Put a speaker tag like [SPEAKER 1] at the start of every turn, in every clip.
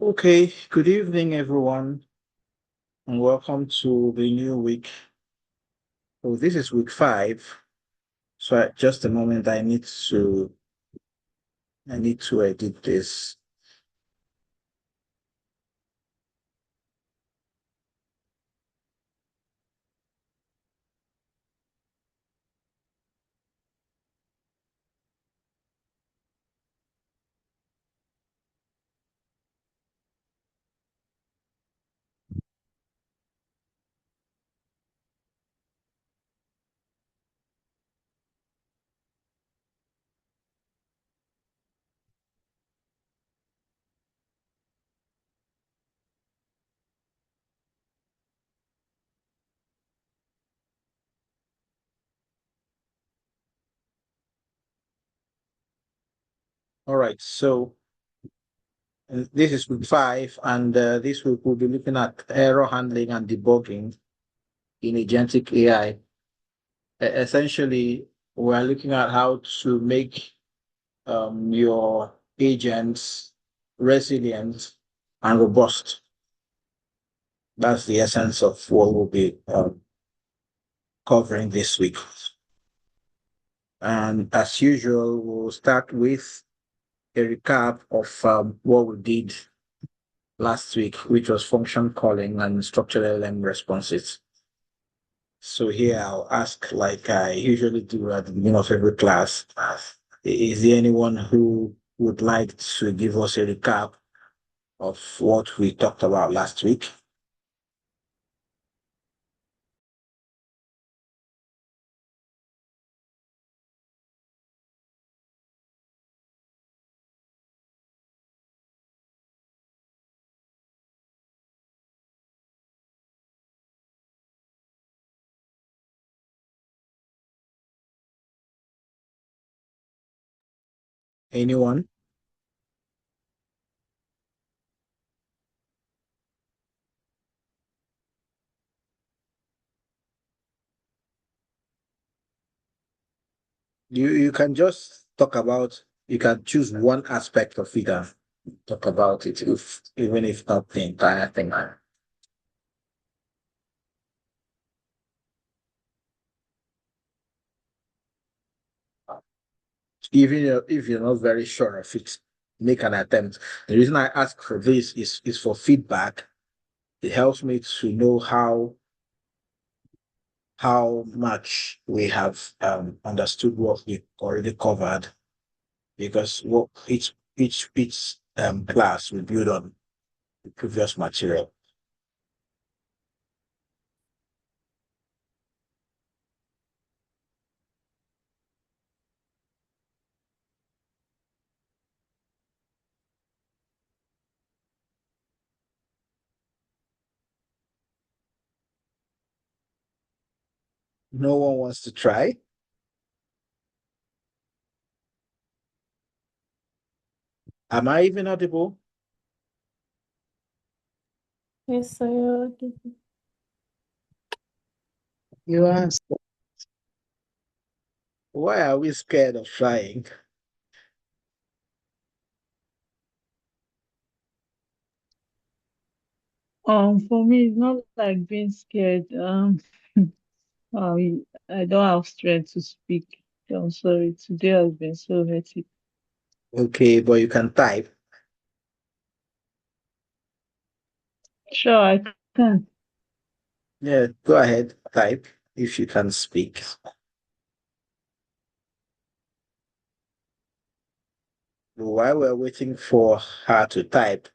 [SPEAKER 1] Okay, good evening, everyone, and welcome to the new week. So this is week 5. So just a moment, I need to edit this. All right, so this is week 5, and this week we'll be looking at error handling and debugging in Agentic AI. Essentially, we're looking at how to make your agents resilient and robust. That's the essence of what we'll be covering this week. And as usual, we'll start with a recap of what we did last week, which was function calling and structured LM responses. So here I'll ask, like I usually do at the beginning of every class, is there anyone who would like to give us a recap of what we talked about last week? Anyone? You can just talk about, you can choose one aspect of it and talk about it, if even if not the entire thing. Even if you're not very sure of it, make an attempt. The reason I ask for this is for feedback. It helps me to know how much we have understood what we already covered, because what each class we build on the previous material. No one wants to try. Am I even audible?
[SPEAKER 2] Yes, sir.
[SPEAKER 1] You are. Why are we scared of trying?
[SPEAKER 2] For me, it's not like being scared. I don't have strength to speak. I'm sorry. Today has been so hectic.
[SPEAKER 1] Okay, but you can type.
[SPEAKER 2] Sure, I can.
[SPEAKER 1] Yeah, go ahead, type if you can speak. While we're waiting for her to type,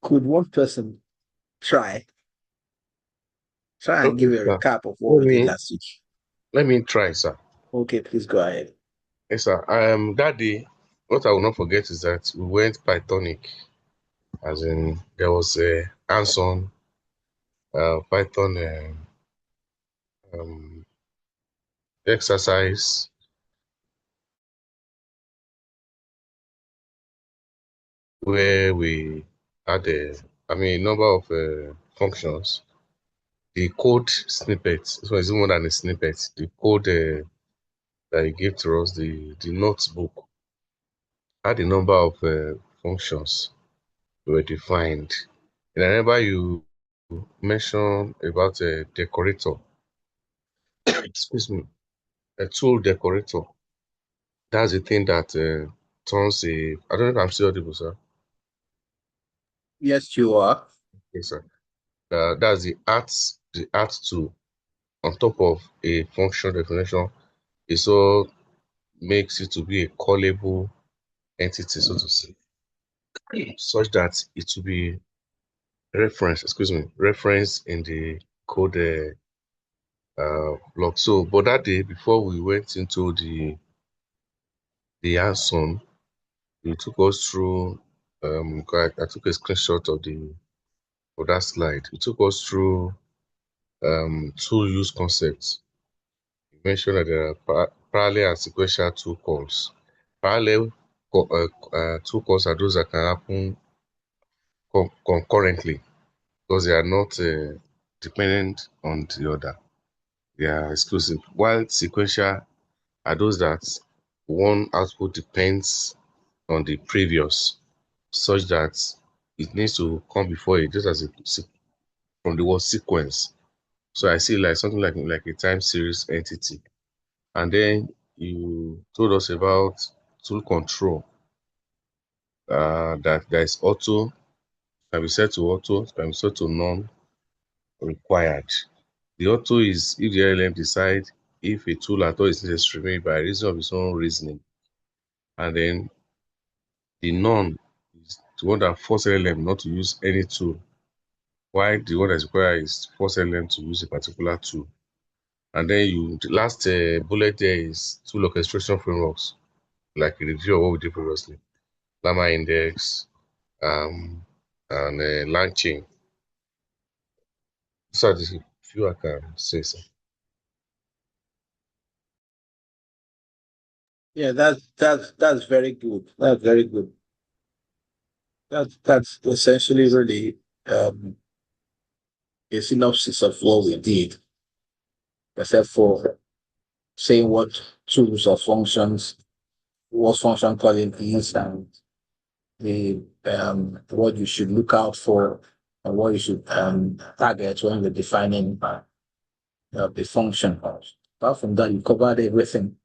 [SPEAKER 1] could one person try? Try and give
[SPEAKER 3] Okay,
[SPEAKER 1] a
[SPEAKER 3] sir.
[SPEAKER 1] recap of what
[SPEAKER 3] Let
[SPEAKER 1] we did
[SPEAKER 3] me
[SPEAKER 1] last week.
[SPEAKER 3] let me try, sir.
[SPEAKER 1] Okay, please go ahead.
[SPEAKER 3] Yes, sir. That day, what I will not forget is that we went Pythonic, as in there was a hands-on Python um, exercise where we had a number of functions. The code snippets, so it's more than a snippet. The code that he gave to us, the notebook, had a number of functions. were defined. And I remember you mentioned about a decorator, excuse me, a tool decorator. That's the thing that turns a. I don't know if I'm still audible, sir.
[SPEAKER 1] Yes, you are.
[SPEAKER 3] Yes, sir. That's the art tool on top of a function definition. It all makes it to be a callable entity, so to say, such that it will be referenced in the code block. So, but that day before we went into the hands-on, you took us through. I took a screenshot of that slide. You took us through tool use concepts. You mentioned that there are parallel and sequential tool calls. Parallel tool calls are those that can happen concurrently because they are not dependent on the other. They are exclusive. While sequential are those that one output depends on the previous, such that it needs to come before it, just as from the word sequence. So I see like something like a time series entity. And then you told us about tool control, that there is auto, can be set to auto, can be set to none required. The auto is if the LLM decide if a tool at all is necessary, maybe by reason of its own reasoning. And then the none is the one that force LLM not to use any tool, while the one that's required is force LLM to use a particular tool. And then the last bullet there is tool orchestration frameworks, like a review of what we did previously. Llama Index, and launching. These are the few I can say, sir.
[SPEAKER 1] Yeah, that's very good. That's very good. That's essentially really a synopsis of what we did, except for saying what tools or functions, what function calling is, and the what you should look out for, and what you should target when you're defining the function. Apart from that, you covered everything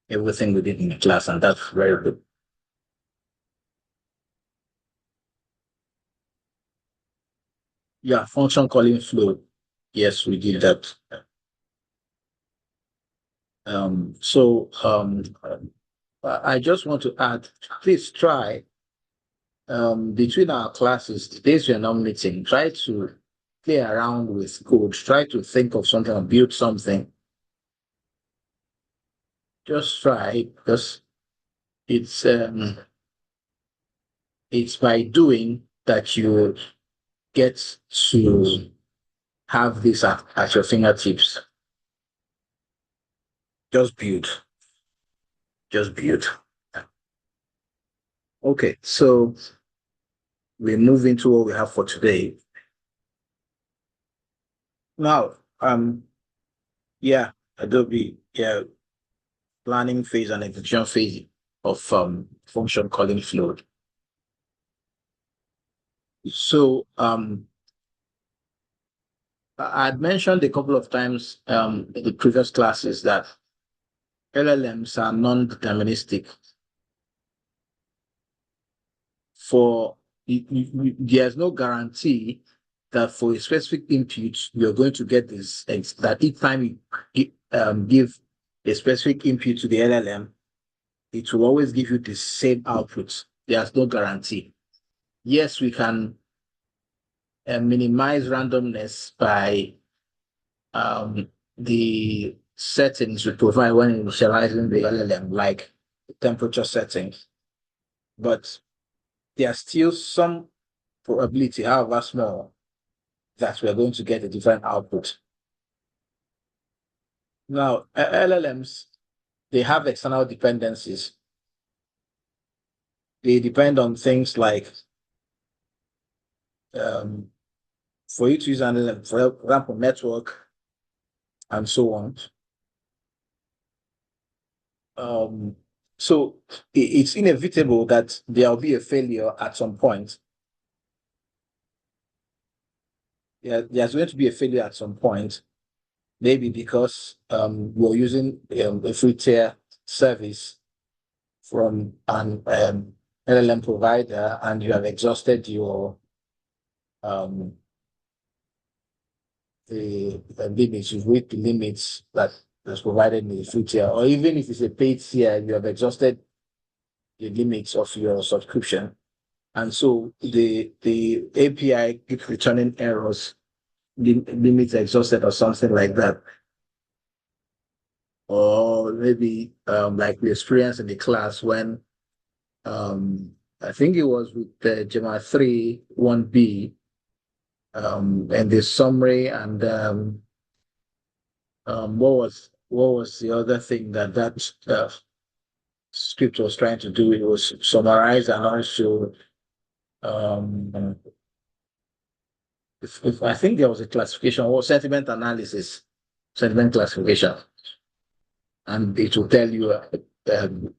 [SPEAKER 1] we did in the class, and that's very good. Yeah, function calling flow. Yes, we did that. I just want to add, please try between our classes, the days we're not meeting, try to play around with code, try to think of something or build something. Just try because it's um it's by doing that you get to have this at your fingertips. Just build. Just build. Okay, so we move into what we have for today. Now, yeah, Adobe, yeah, planning phase and execution phase of function calling flow. So I'd mentioned a couple of times in the previous classes that LLMs are non-deterministic. For there's no guarantee that for a specific input you're going to get this. That each time you give a specific input to the LLM, it will always give you the same output. There's no guarantee. Yes, we can minimize randomness by the settings we provide when initializing the LLM, like the temperature settings. But there's still some probability, however small, that we're going to get a different output. Now, LLMs, they have external dependencies. They depend on things like, for you to use an LLM, for example, network and so on. So it's inevitable that there will be a failure at some point. Yeah, there's going to be a failure at some point, maybe because you're using a free tier service from an LLM provider and you have exhausted your um, the limits, you've reached the limits that is provided in the free tier, or even if it's a paid tier, you have exhausted the limits of your subscription. And so the API keeps returning errors, limits exhausted or something like that. Or maybe like we experienced in the class when I think it was with the Gemma 3 1B and the summary and what was the other thing that script was trying to do? It was summarize and also um, if I think there was a classification or sentiment analysis, sentiment classification, and it will tell you,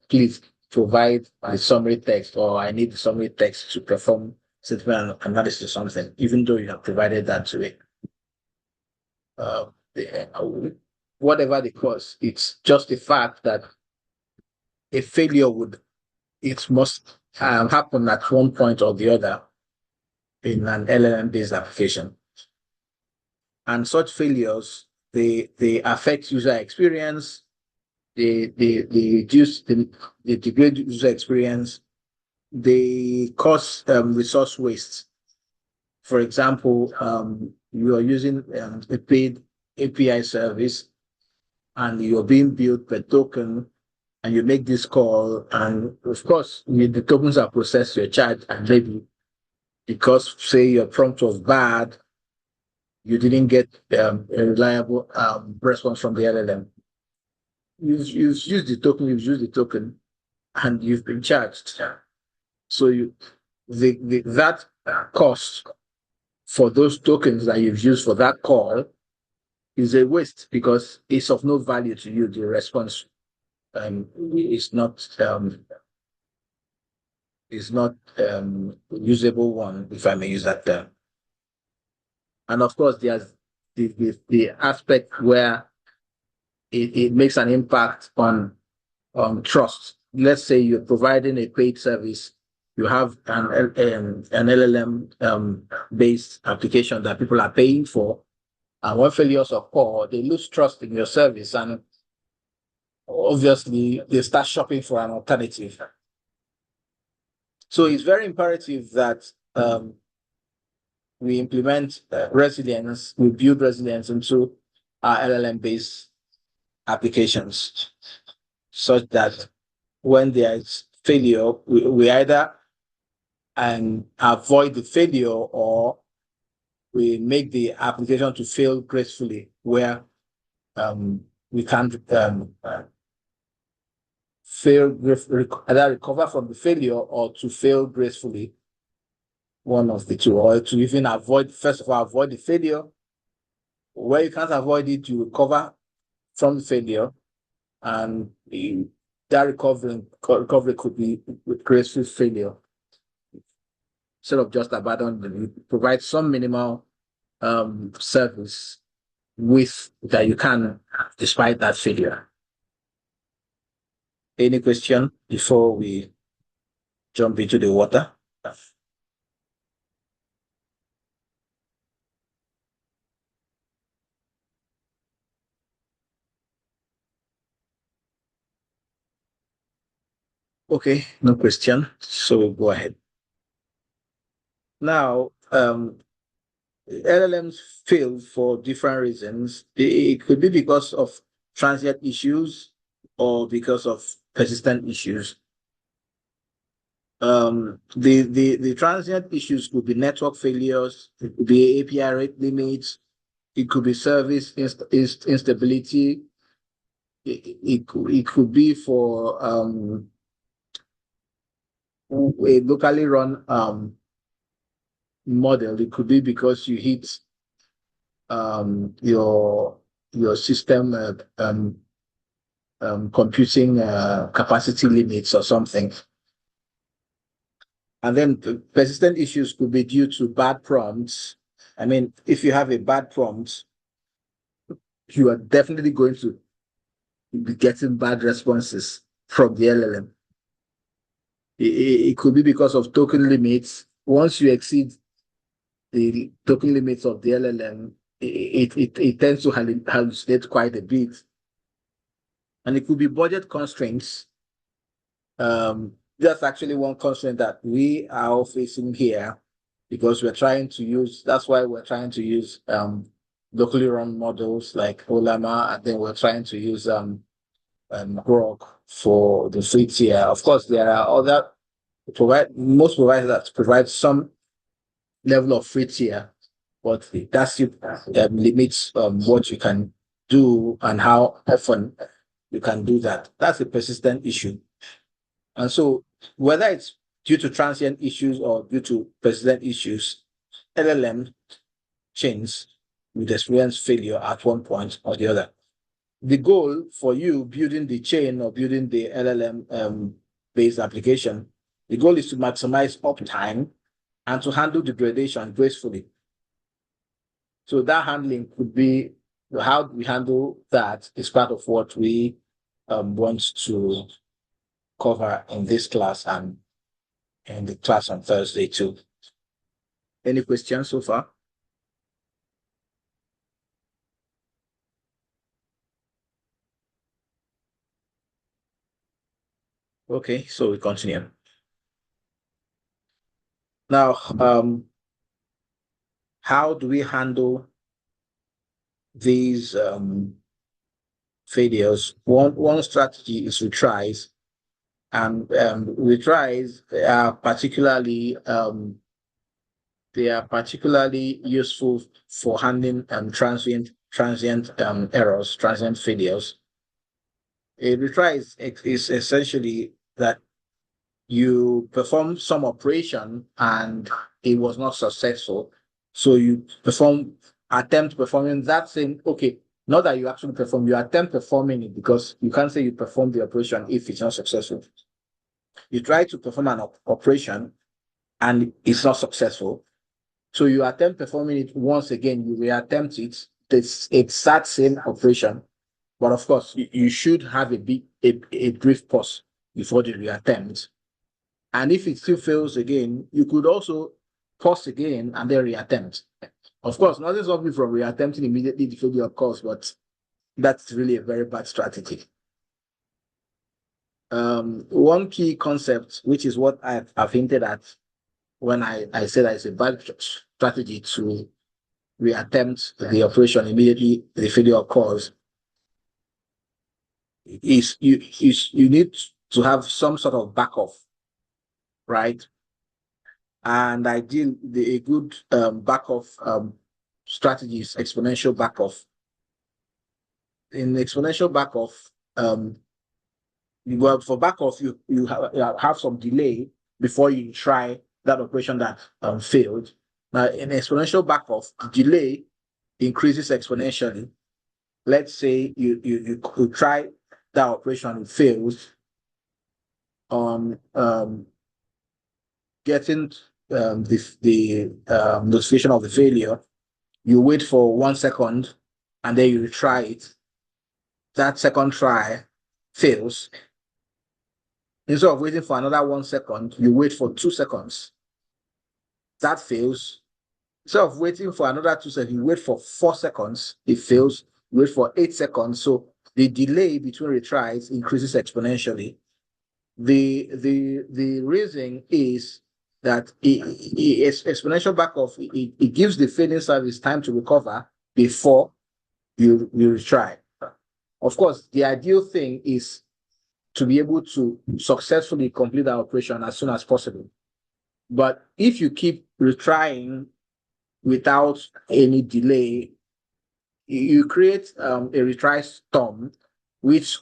[SPEAKER 1] please provide a summary text, or I need the summary text to perform sentiment analysis or something, even though you have provided that to it. Whatever the cause, it's just the fact that a failure it must happen at one point or the other in an LLM-based application. And such failures, they affect user experience, they reduce, they degrade user experience, they cause resource waste. For example, you are using a paid API service and you're being billed per token, and you make this call, and of course, the tokens are processed, your charge, and maybe because, say, your prompt was bad, you didn't get a reliable response from the LLM. You've used the token, and you've been charged. So that cost for those tokens that you've used for that call is a waste because it's of no value to you. The response is not usable one, if I may use that term. And of course, there's the aspect where it makes an impact on trust. Let's say you're providing a paid service, you have an LLM based application that people are paying for, and when failures occur, they lose trust in your service, and obviously they start shopping for an alternative. So it's very imperative that we implement resilience, we build resilience into our LLM-based applications such that when there is failure, we either avoid the failure or we make the application to fail gracefully where we can't either recover from the failure or to fail gracefully, one of the two, or to even avoid the failure. Where you can't avoid it, you recover from the failure, and that recovery could be with graceful failure. Instead of just abandoning, you provide some minimal service that you can, despite that failure. Any question before we jump into the water? Okay, no question. So go ahead. Now, LLMs fail for different reasons. It could be because of transient issues or because of persistent issues. The transient issues could be network failures, it could be API rate limits, it could be service instability, it could be for a locally run model. It could be because you hit your system computing capacity limits or something. And then the persistent issues could be due to bad prompts. I mean, if you have a bad prompt, you are definitely going to be getting bad responses from the LLM. It could be because of token limits. Once you exceed the token limits of the LLM, it tends to hallucinate quite a bit. And it could be budget constraints. That's actually one constraint that we are all facing here, because that's why we're trying to use locally run models like Olama, and then we're trying to use Grok for the free tier. Of course, there are other most providers that provide some level of free tier, but that's limits what you can do and how often you can do that. That's a persistent issue. And so whether it's due to transient issues or due to persistent issues, LLM chains will experience failure at one point or the other. The goal for you building the chain or building the LLM based application, the goal is to maximize uptime and to handle degradation gracefully. So that handling could be how we handle that is part of what we want to cover in this class and in the class on Thursday too. Any questions so far? Okay, so we continue. Now, how do we handle these failures? One strategy is retries, and retries are particularly useful for handling transient errors, transient failures. A retry is essentially that you perform some operation and it was not successful. So you attempt performing that same, okay, not that you actually perform, you attempt performing it, because you can't say you perform the operation if it's not successful. You try to perform an operation and it's not successful. So you attempt performing it once again, you reattempt it, it's that same operation. But of course, you should have a brief pause before the reattempt. And if it still fails again, you could also pause again and then reattempt. Of course, nothing stops me from reattempting immediately the failure occurs, but that's really a very bad strategy. One key concept, which is what I've hinted at when I said that it's a bad strategy to reattempt the operation immediately the failure occurs, is you need to have some sort of backup, right? And a good backup strategy is exponential backup. In exponential backup, for backup, you have some delay before you try that operation that failed. Now, in exponential backup, the delay increases exponentially. Let's say you try that operation, it fails on getting the notification of the failure. You wait for 1 second and then you retry it. That second try fails. Instead of waiting for another 1 second, you wait for 2 seconds. That fails. Instead of waiting for another 2 seconds, you wait for 4 seconds. It fails. You wait for 8 seconds. So the delay between retries increases exponentially. The reason is that exponential backup, it gives the failing service time to recover before you retry. Of course, the ideal thing is to be able to successfully complete that operation as soon as possible. But if you keep retrying without any delay, you create a retry storm, which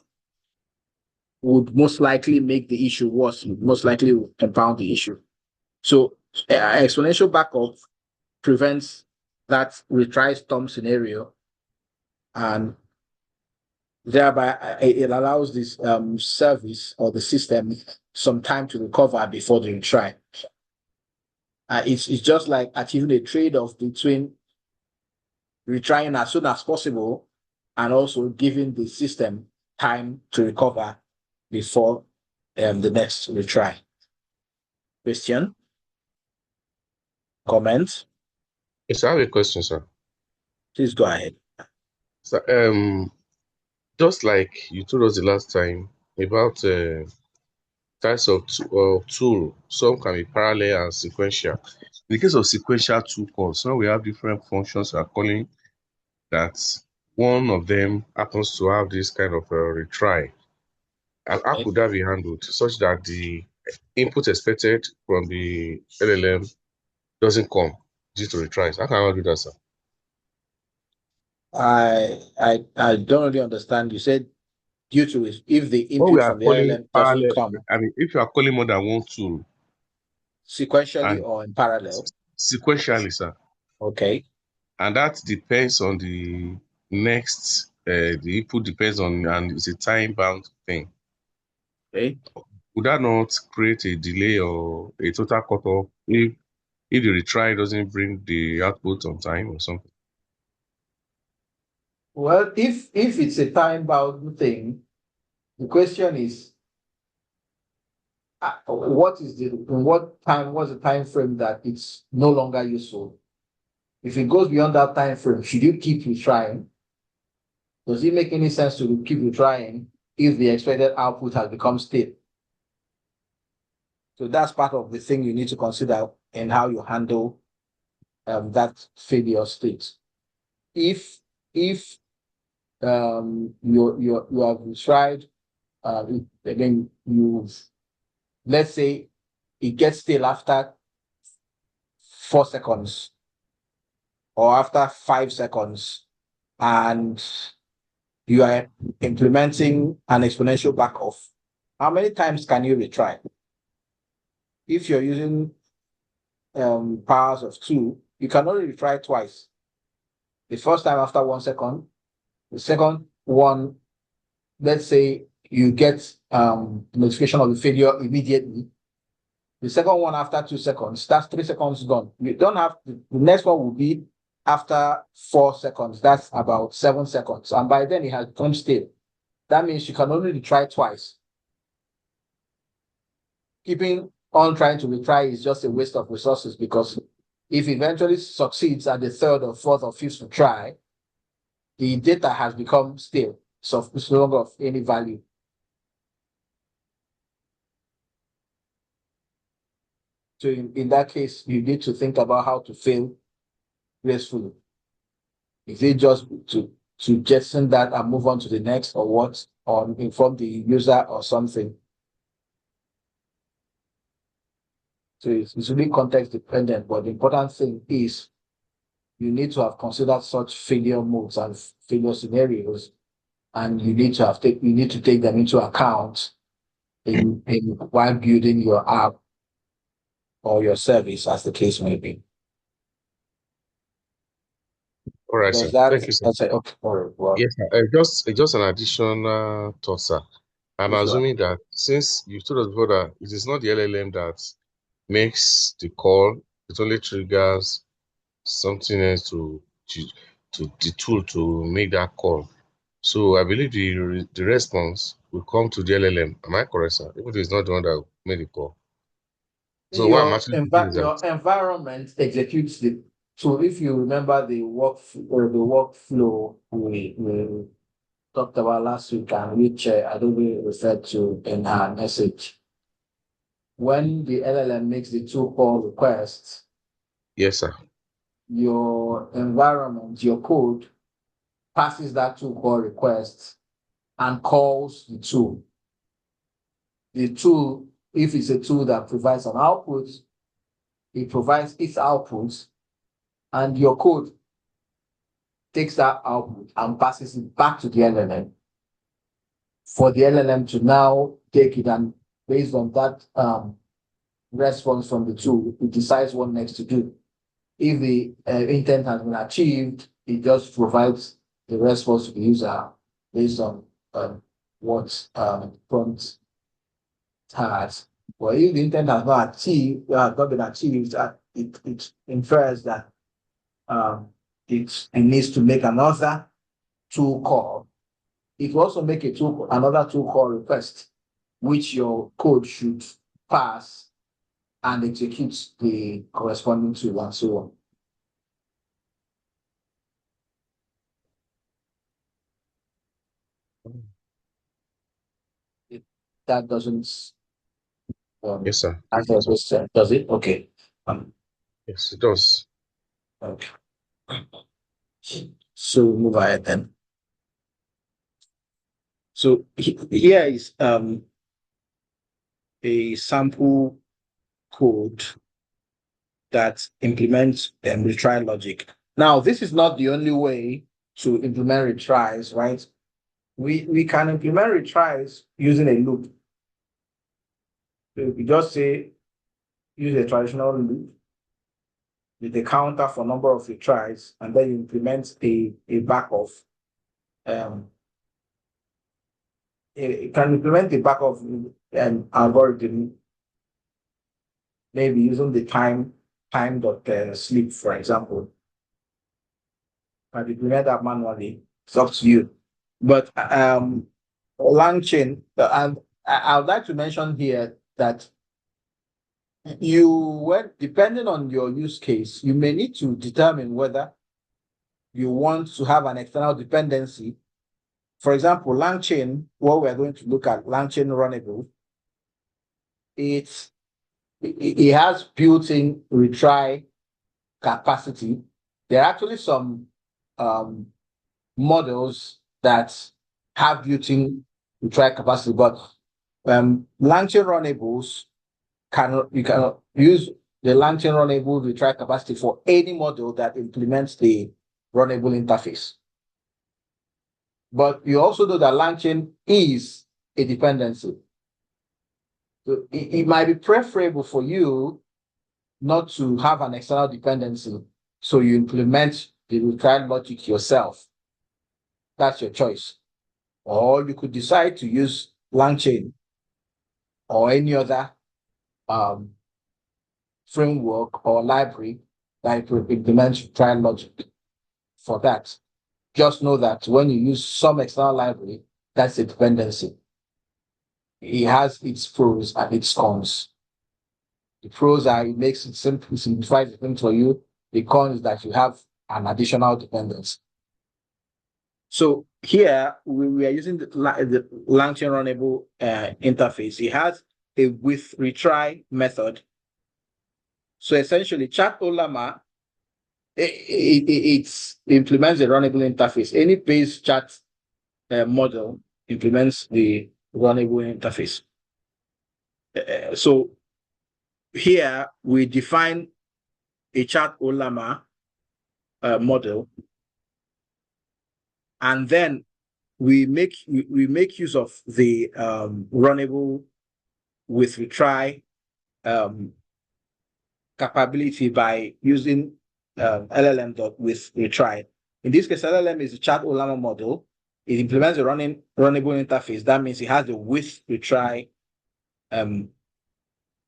[SPEAKER 1] would most likely make the issue worse, most likely will compound the issue. So exponential backup prevents that retry storm scenario, and Thereby, it allows this service or the system some time to recover before the retry. It's just like achieving a trade-off between retrying as soon as possible and also giving the system time to recover before the next retry. Question? Comment?
[SPEAKER 3] Yes, I have a question, sir.
[SPEAKER 1] Please go ahead.
[SPEAKER 3] So, just like you told us the last time about types of tool, some can be parallel and sequential. In the case of sequential tool calls, now we have different functions we are calling that one of them happens to have this kind of retry. And how could that be handled such that the input expected from the LLM doesn't come due to retries? How can I do that, sir?
[SPEAKER 1] I don't really understand. You said due to it, if the
[SPEAKER 3] What we
[SPEAKER 1] input
[SPEAKER 3] are
[SPEAKER 1] from the
[SPEAKER 3] calling
[SPEAKER 1] LLM doesn't
[SPEAKER 3] parallel,
[SPEAKER 1] come
[SPEAKER 3] I mean, if you are calling more than one tool
[SPEAKER 1] sequentially
[SPEAKER 3] and
[SPEAKER 1] or in parallel,
[SPEAKER 3] sequentially, sir,
[SPEAKER 1] okay.
[SPEAKER 3] and that depends on the next, the input depends on, and it's a time bound thing.
[SPEAKER 1] Okay.
[SPEAKER 3] Would that not create a delay or a total cutoff if the retry doesn't bring the output on time or something?
[SPEAKER 1] Well, if it's a time bound thing, the question is what's the time frame that it's no longer useful? If it goes beyond that time frame, should you keep retrying? Does it make any sense to keep retrying if the expected output has become stale? So that's part of the thing you need to consider in how you handle that failure state. If you have tried, again, let's say it gets stale after 4 seconds or after 5 seconds, and you are implementing an exponential backoff. How many times can you retry? If you're using powers of 2, you can only retry twice. The first time after 1 second, the second one, let's say you get notification of the failure immediately. The second one after 2 seconds, that's 3 seconds gone. You don't have the next one will be after 4 seconds. That's about 7 seconds. And by then it has become stale. That means you can only retry twice. Keeping on trying to retry is just a waste of resources because if eventually succeeds at the third or fourth or fifth try, the data has become stale. So it's no longer of any value. So in that case, you need to think about how to fail gracefully. Is it just to jettison that and move on to the next, or what, or inform the user or something? So it's really context dependent, but the important thing is you need to have considered such failure modes and failure scenarios, and you need to take them into account in while building your app or your service, as the case may be.
[SPEAKER 3] All right, sir.
[SPEAKER 1] Does that
[SPEAKER 3] Thank you, sir.
[SPEAKER 1] that's it? Okay. All right. Well,
[SPEAKER 3] Yes, sir. Just an additional thought, sir. I'm
[SPEAKER 1] please go ahead.
[SPEAKER 3] assuming that since you told us before that it is not the LLM that makes the call, it only triggers something else to the tool to make that call. So I believe the response will come to the LLM. Am I correct, sir? Even if it's not the one that made the call. So what I'm actually thinking is that
[SPEAKER 1] Your environment executes the. So if you remember the workflow we talked about last week, and which Adobe referred to in our message, when the LLM makes the tool call request,
[SPEAKER 3] yes, sir.
[SPEAKER 1] your environment, your code passes that tool call request and calls the tool. The tool, if it's a tool that provides an output, it provides its output, and your code takes that output and passes it back to the LLM for the LLM to now take it, and based on that response from the tool, it decides what next to do. If the intent has been achieved, it just provides the response to the user based on what prompt has. Well, if the intent has not been achieved, it infers that it needs to make another tool call. It will also make another tool call request, which your code should pass and execute the corresponding tool and so on. That doesn't
[SPEAKER 3] Yes, sir.
[SPEAKER 1] answer your question, does it? Okay.
[SPEAKER 3] Yes, it does.
[SPEAKER 1] Okay. So move ahead then. So here is a sample code that implements retry logic. Now, this is not the only way to implement retries, right? We can implement retries using a loop. So we just say use a traditional loop with a counter for number of retries, and then you implement a backoff. It can implement a backoff algorithm, maybe using the time dot sleep, for example. But implement that manually, it's up to you. But LangChain, and I would like to mention here that depending on your use case, you may need to determine whether you want to have an external dependency. For example, LangChain, what we're going to look at, LangChain Runnable, it has built-in retry capacity. There are actually some models that have built-in retry capacity, but LangChain Runnables you can use the LangChain Runnable retry capacity for any model that implements the runnable interface. But you also know that LangChain is a dependency. So it might be preferable for you not to have an external dependency, so you implement the retry logic yourself. That's your choice. Or you could decide to use LangChain or any other framework or library that implements retry logic for that. Just know that when you use some external library, that's a dependency. It has its pros and its cons. The pros are it makes it simple, it simplifies the thing for you. The cons is that you have an additional dependence. So here we are using the LangChain Runnable interface. It has a with retry method. So essentially, Chat Olama it implements the runnable interface. Any base chat model implements the runnable interface. So here we define a Chat Olama model, and then we make use of the runnable with retry capability by using LLM with retry. In this case, LLM is a Chat Olama model. It implements a runnable interface. That means it has the with retry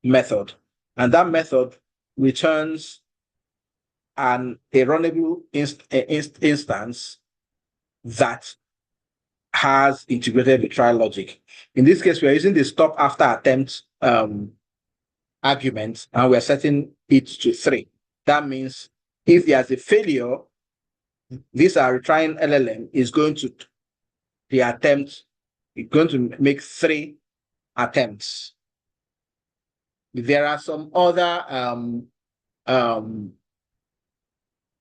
[SPEAKER 1] method, and that method returns a runnable instance that has integrated retry logic. In this case, we are using the stop after attempt argument, and we're setting it to 3. That means if there's a failure, this our retrying LLM is going to make 3 attempts. There are some other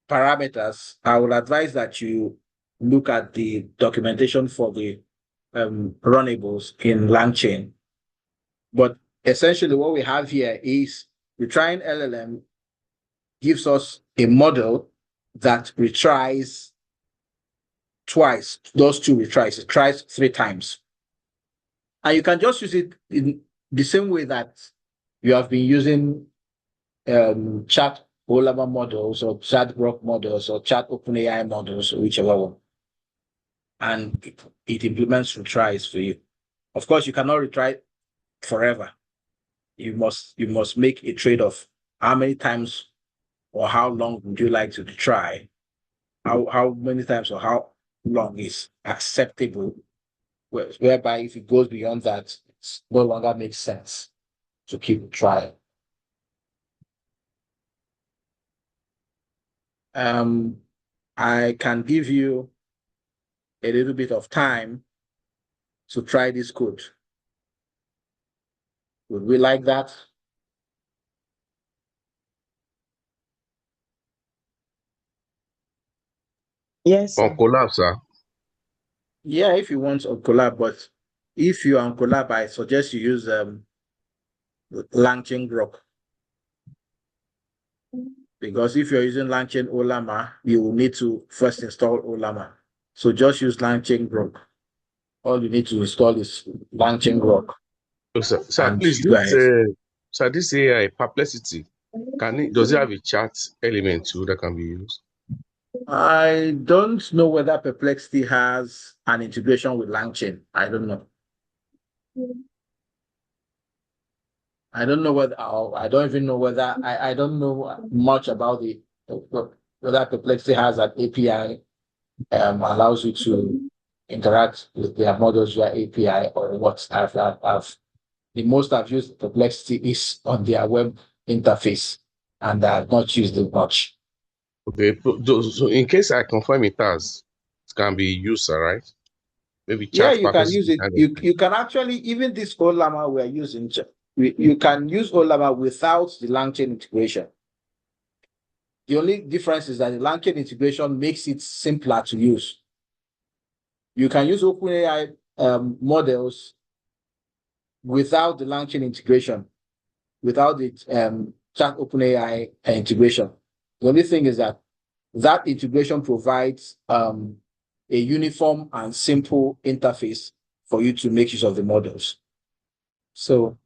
[SPEAKER 1] parameters. I will advise that you look at the documentation for the runnables in LangChain. But essentially what we have here is retrying LLM gives us a model that retries twice, those 2 retries. It tries 3 times. And you can just use it in the same way that you have been using Chat Olama models or Chat Grok models or Chat OpenAI models, or whichever one. and it implements retries for you. Of course, you cannot retry forever. You must make a trade-off. How many times or how long would you like to retry? How many times or how long is acceptable? Whereby if it goes beyond that, it no longer makes sense to keep trying. I can give you a little bit of time to try this code. Would we like that?
[SPEAKER 2] Yes,
[SPEAKER 3] On
[SPEAKER 2] sir.
[SPEAKER 3] collab, sir.
[SPEAKER 1] Yeah, if you want on collab, but if you're on collab, I suggest you use Langchain Grok, because if you're using Langchain Olama, you will need to first install Olama. So just use Langchain Grok. All you need to install is Langchain Grok,
[SPEAKER 3] So, sir,
[SPEAKER 1] and
[SPEAKER 3] please,
[SPEAKER 1] you go ahead.
[SPEAKER 3] this AI Perplexity, does it have a chat element too that can be used?
[SPEAKER 1] I don't know whether Perplexity has an integration with Langchain. I don't know. I don't know whether, I don't even know whether, I don't know much about whether Perplexity has an API, allows you to interact with their models via API or what. The most I've used Perplexity is on their web interface, and I've not used it much.
[SPEAKER 3] Okay, so in case I confirm it has, it can be used, sir, right? Maybe
[SPEAKER 1] Yeah,
[SPEAKER 3] chat
[SPEAKER 1] you can use
[SPEAKER 3] Perplexity
[SPEAKER 1] it.
[SPEAKER 3] kind of thing.
[SPEAKER 1] You can actually, even this Olama we're using, you can use Olama without the LangChain integration. The only difference is that the LangChain integration makes it simpler to use. You can use OpenAI models without the LangChain integration, without the chat OpenAI integration. The only thing is that integration provides a uniform and simple interface for you to make use of the models. So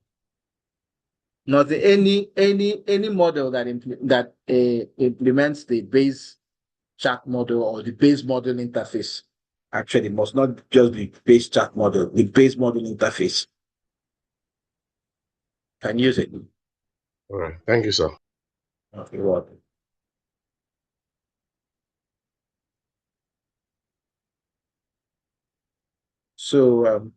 [SPEAKER 1] not any model that implements the base chat model or the base model interface actually must not just be base chat model. The base model interface can use it.
[SPEAKER 3] All right. Thank you, sir.
[SPEAKER 1] Okay, well. So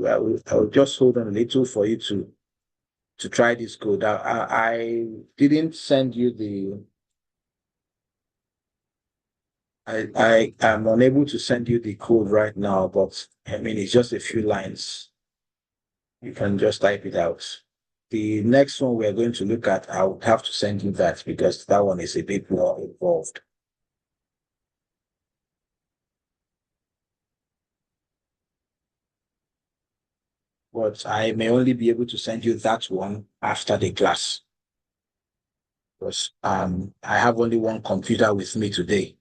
[SPEAKER 1] I'll just hold on a little for you to try this code. I didn't send you the. I am unable to send you the code right now, but I mean it's just a few lines. You can just type it out. The next one we're going to look at, I would have to send you that because that one is a bit more involved. But I may only be able to send you that one after the class because I have only one computer with me today.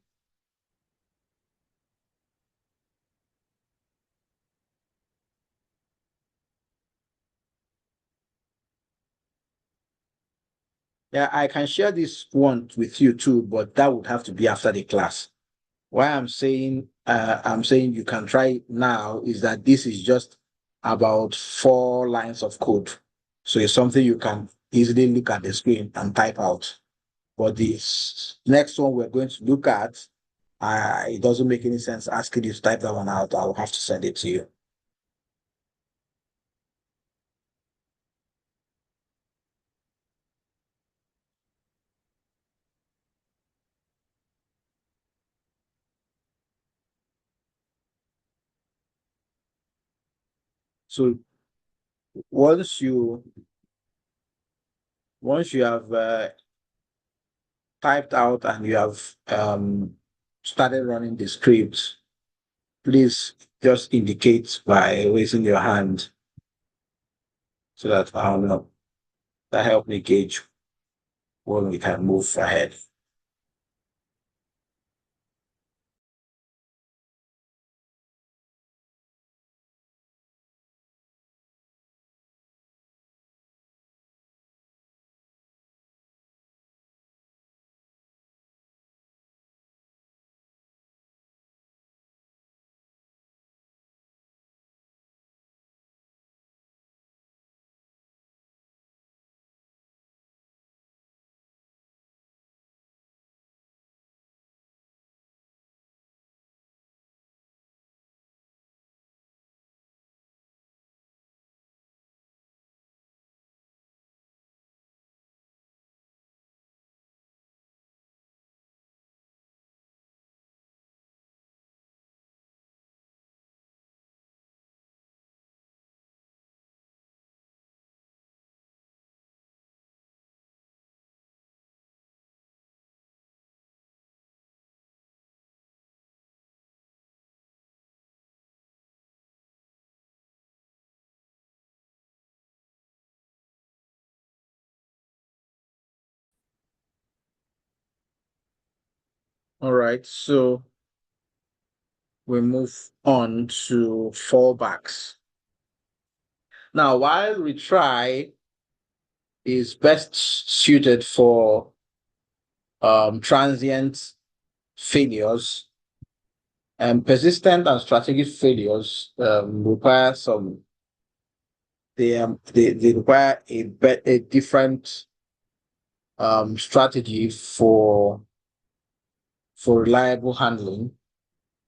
[SPEAKER 1] Yeah, I can share this one with you too, but that would have to be after the class. Why I'm saying you can try it now is that this is just about 4 lines of code. So it's something you can easily look at the screen and type out. But this next one we're going to look at, it doesn't make any sense asking you to type that one out. I'll have to send it to you. So once you have typed out and you have started running the script, please just indicate by raising your hand so that I'll know. That help me gauge when we can move ahead. All right, so we move on to fallbacks. Now, while retry is best suited for transient failures, and persistent and strategic failures require some. They require a different strategy for reliable handling,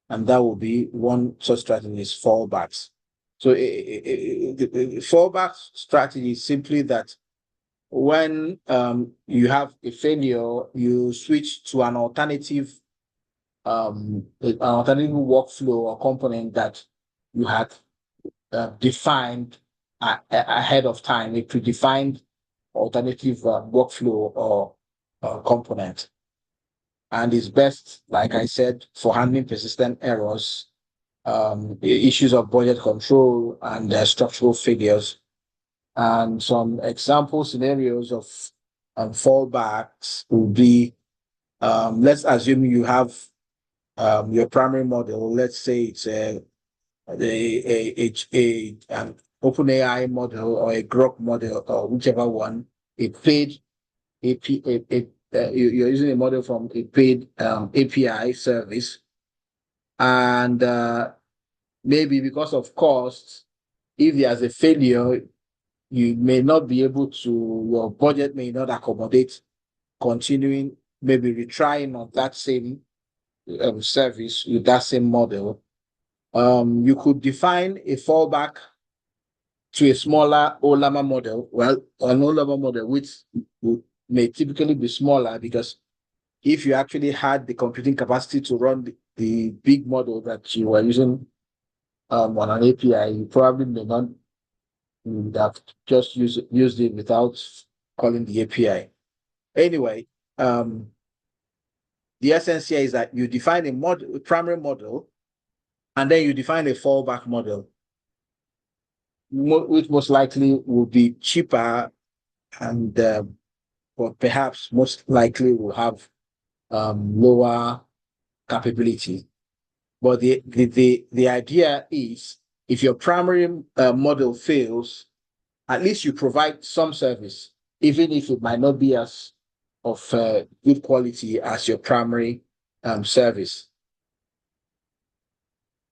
[SPEAKER 1] and that will be one such strategy is fallbacks. So the fallback strategy is simply that when you have a failure, you switch to an alternative workflow or component that you had defined ahead of time, a predefined alternative workflow or component. And is best, like I said, for handling persistent errors, issues of budget control, and structural failures. And some example scenarios of fallbacks would be, let's assume you have your primary model. Let's say it's an OpenAI model or a Grok model or whichever one, a paid you're using a model from a paid API service, and maybe because of cost, if there's a failure, you may not be able to, your budget may not accommodate continuing, maybe retrying on that same service with that same model. You could define a fallback to a smaller OLAMA model. Well, an OLAMA model, which may typically be smaller, because if you actually had the computing capacity to run the big model that you were using on an API, you probably may not have just used it without calling the API. Anyway, the essence here is that you define a primary model, and then you define a fallback model, which most likely will be cheaper and or perhaps most likely will have lower capability. But the idea is, if your primary model fails, at least you provide some service, even if it might not be as of good quality as your primary service.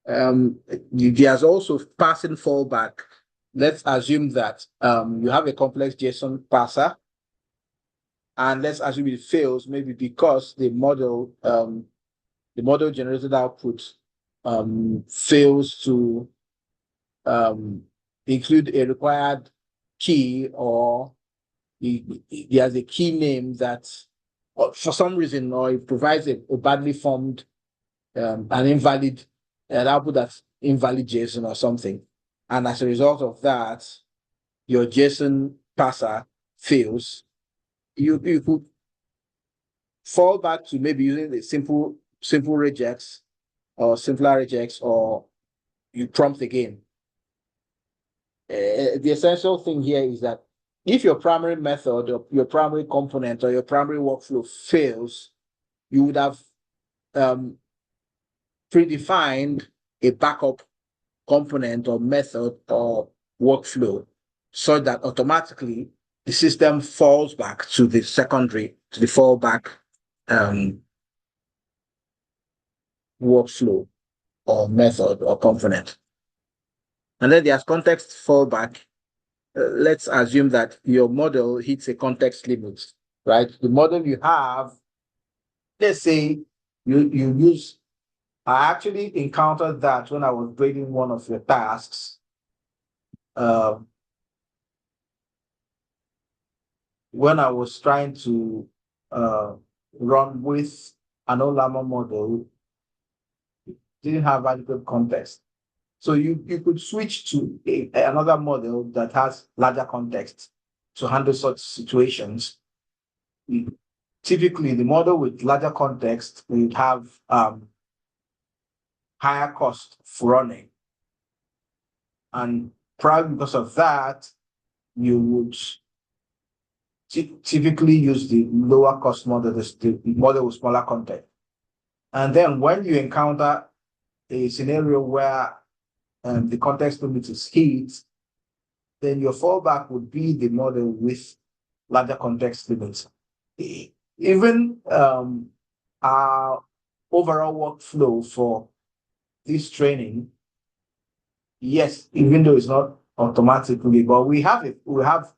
[SPEAKER 1] There's also passing fallback. Let's assume that you have a complex JSON parser, and let's assume it fails, maybe because the model generated output fails to include a required key, or there's a key name that, for some reason, or it provides a badly formed, an invalid, an output that's invalid JSON or something. And as a result of that, your JSON parser fails. You could fall back to maybe using the simple regex or simpler regex, or you prompt again. The essential thing here is that if your primary method or your primary component or your primary workflow fails, you would have predefined a backup component or method or workflow, so that automatically the system falls back to the secondary, to the fallback workflow or method or component. And then there's context fallback. Let's assume that your model hits a context limit, right? The model you have, let's say you use, I actually encountered that when I was grading one of your tasks. When I was trying to run with an OLAMA model, didn't have adequate context. So you could switch to another model that has larger context to handle such situations. Typically, the model with larger context would have higher cost for running. And probably because of that, you would typically use the lower cost model, the model with smaller context. And then when you encounter a scenario where the context limit is hit, then your fallback would be the model with larger context limits. Even our overall workflow for this training, yes, even though it's not automatically, but we have it. We have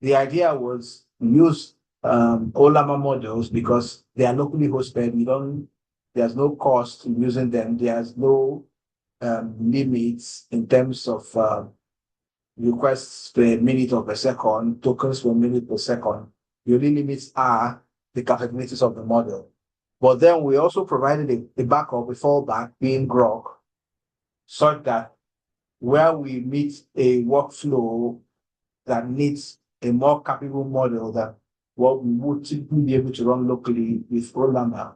[SPEAKER 1] the idea was use OLAMA models because they are locally hosted. There's no cost in using them. There's no limits in terms of requests per minute or per second, tokens per minute per second. The only limits are the capabilities of the model. But then we also provided a backup, a fallback being Grok, such that where we meet a workflow that needs a more capable model than what we would typically be able to run locally with Olama,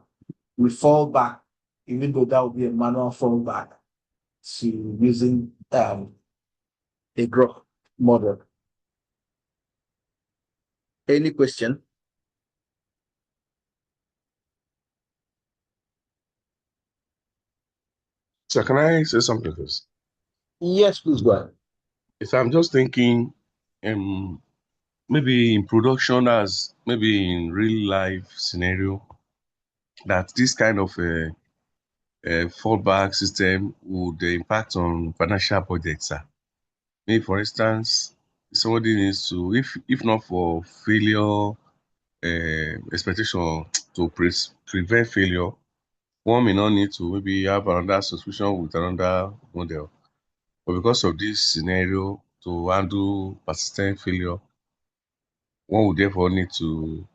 [SPEAKER 1] we fall back, even though that would be a manual fallback to using a Grok model. Any question?
[SPEAKER 3] So can I say something first?
[SPEAKER 1] Yes, please go ahead.
[SPEAKER 3] If I'm just thinking, maybe in production, as maybe in real life scenario, that this kind of fallback system would impact on financial budgets. Maybe, for instance, somebody needs to, if not for failure expectation to prevent failure, one may not need to maybe have another subscription with another model. But because of this scenario, to handle persistent failure, one would therefore need to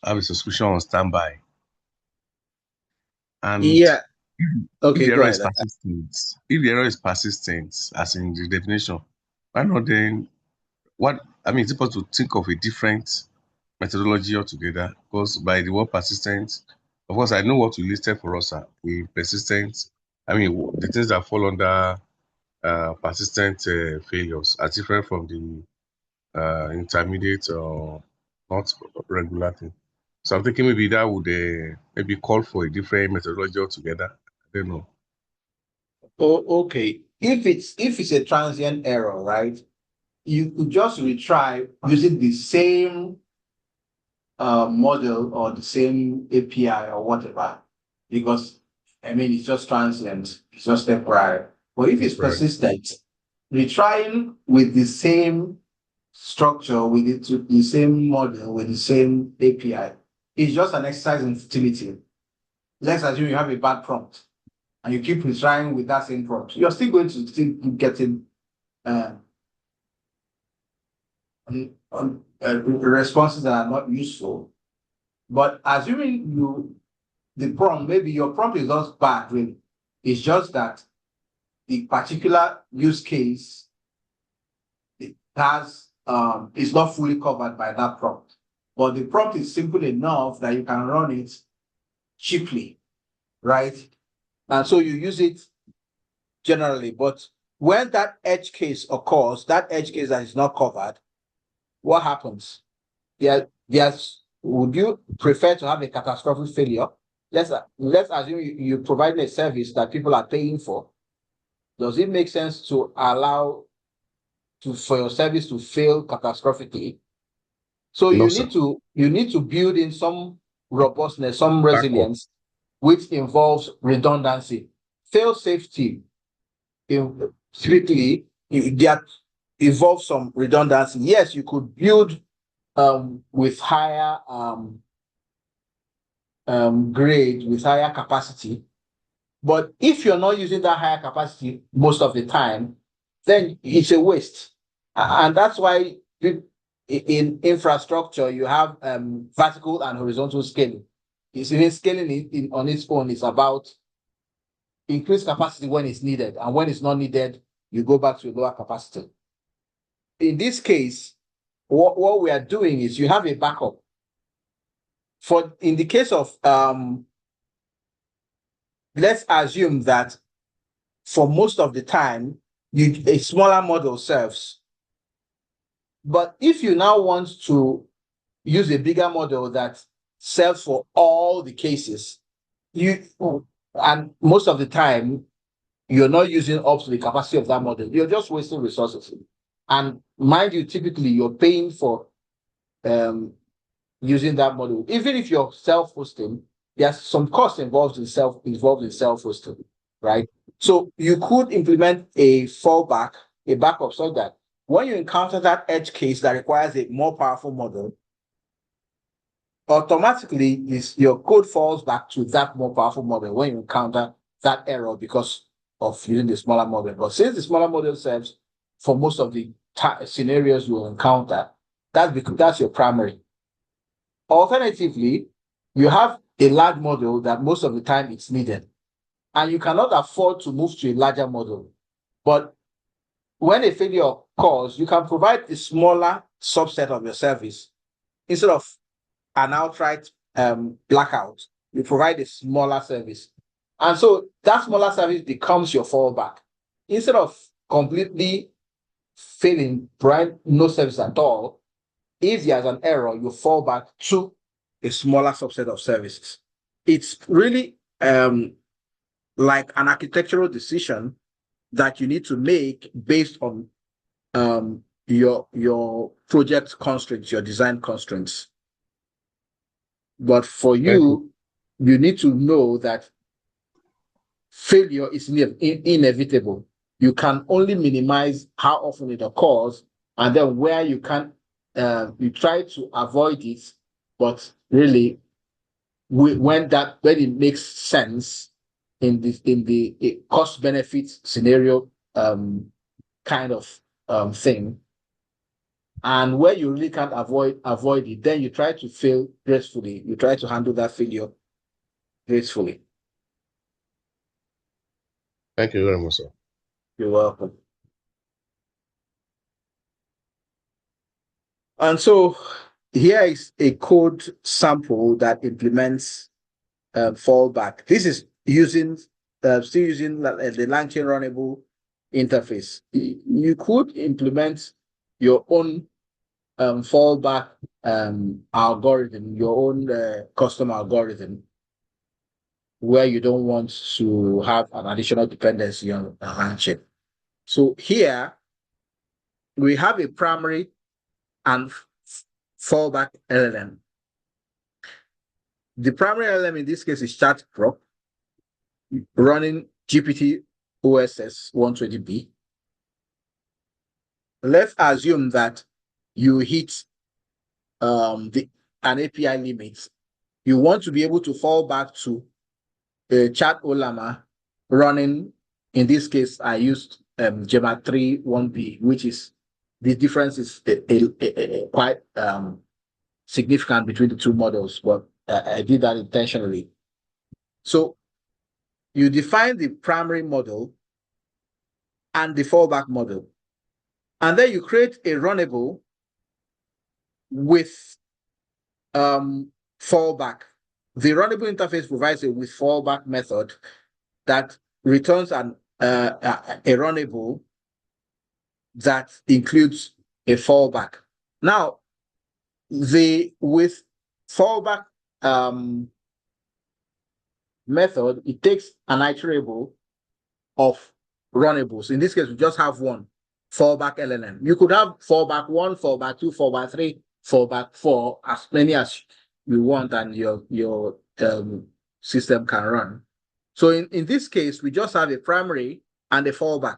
[SPEAKER 3] have a subscription on standby. And
[SPEAKER 1] Yeah.
[SPEAKER 3] if
[SPEAKER 1] Okay,
[SPEAKER 3] the
[SPEAKER 1] go
[SPEAKER 3] error is
[SPEAKER 1] ahead.
[SPEAKER 3] persistent, as in the definition, why not then is it possible to think of a different methodology altogether? Because by the word persistent, of course, I know what you listed for us are a persistent. The things that fall under persistent failures are different from the intermediate or not regular thing. So I'm thinking maybe that would maybe call for a different methodology altogether. I don't know.
[SPEAKER 1] Oh, okay. If it's a transient error, right? You could just retry using the same model or the same API or whatever, because it's just transient, it's just temporary. But if it's
[SPEAKER 3] Right.
[SPEAKER 1] persistent, retrying with the same structure, the same model, with the same API, is just an exercise in futility. Let's assume you have a bad prompt and you keep retrying with that same prompt. You're still going to keep getting uh, responses that are not useful. But assuming maybe your prompt is not bad, really. It's just that the particular use case is not fully covered by that prompt. But the prompt is simple enough that you can run it cheaply, right? And so you use it generally. But when that edge case occurs, that edge case that is not covered, what happens? Would you prefer to have a catastrophic failure? Let's assume you provide a service that people are paying for. Does it make sense to allow for your service to fail catastrophically? So
[SPEAKER 3] No,
[SPEAKER 1] you
[SPEAKER 3] sir.
[SPEAKER 1] need to build in some robustness, some
[SPEAKER 3] Backup.
[SPEAKER 1] resilience, which involves redundancy. Fail safety strictly that involves some redundancy. Yes, you could build with higher grade, with higher capacity. But if you're not using that higher capacity most of the time, then it's a waste. And that's why in infrastructure, you have vertical and horizontal scaling. It's even scaling on its own is about increase capacity when it's needed. And when it's not needed, you go back to lower capacity. In this case, what we are doing is you have a backup. In the case of let's assume that for most of the time, a smaller model serves. But if you now want to use a bigger model that serves for all the cases, and most of the time, you're not using up to the capacity of that model. You're just wasting resources. And mind you, typically you're paying for using that model. Even if you're self-hosting, there's some cost involved in self-hosting, right? So you could implement a fallback, a backup, so that when you encounter that edge case that requires a more powerful model, automatically your code falls back to that more powerful model when you encounter that error because of using the smaller model. But since the smaller model serves for most of the scenarios you will encounter, that's your primary. Alternatively, you have a large model that most of the time it's needed, and you cannot afford to move to a larger model. But when a failure occurs, you can provide a smaller subset of your service instead of an outright blackout. You provide a smaller service. And so that smaller service becomes your fallback. Instead of completely failing, provide no service at all, if there's an error, you fall back to a smaller subset of services. It's really like an architectural decision that you need to make based on your project constraints, your design constraints. But for you, you need to know that failure is inevitable. You can only minimize how often it occurs, and then where you can, you try to avoid it. But really, when it makes sense in the cost benefit scenario kind of thing, and where you really can't avoid it, then you try to fail gracefully. You try to handle that failure gracefully.
[SPEAKER 3] Thank you very much, sir.
[SPEAKER 1] You're welcome. And so here is a code sample that implements fallback. This is still using the LangChain runnable interface. You could implement your own fallback algorithm, your own custom algorithm, where you don't want to have an additional dependency on LangChain. So here we have a primary and fallback LLM. The primary LLM in this case is ChatPro, running GPT OSS 120B. Let's assume that you hit an API limit. You want to be able to fall back to Chat Olama running. In this case, I used Gemma 3 1B, which is the difference is quite significant between the two models, but I did that intentionally. So you define the primary model and the fallback model, and then you create a runnable with fallback. The runnable interface provides a with fallback method that returns a runnable that includes a fallback. Now, the with fallback method, it takes an iterable of runnables. In this case, we just have one fallback LLM. You could have fallback 1, fallback 2, fallback 3, fallback 4, as many as you want, and your system can run. So in this case, we just have a primary and a fallback.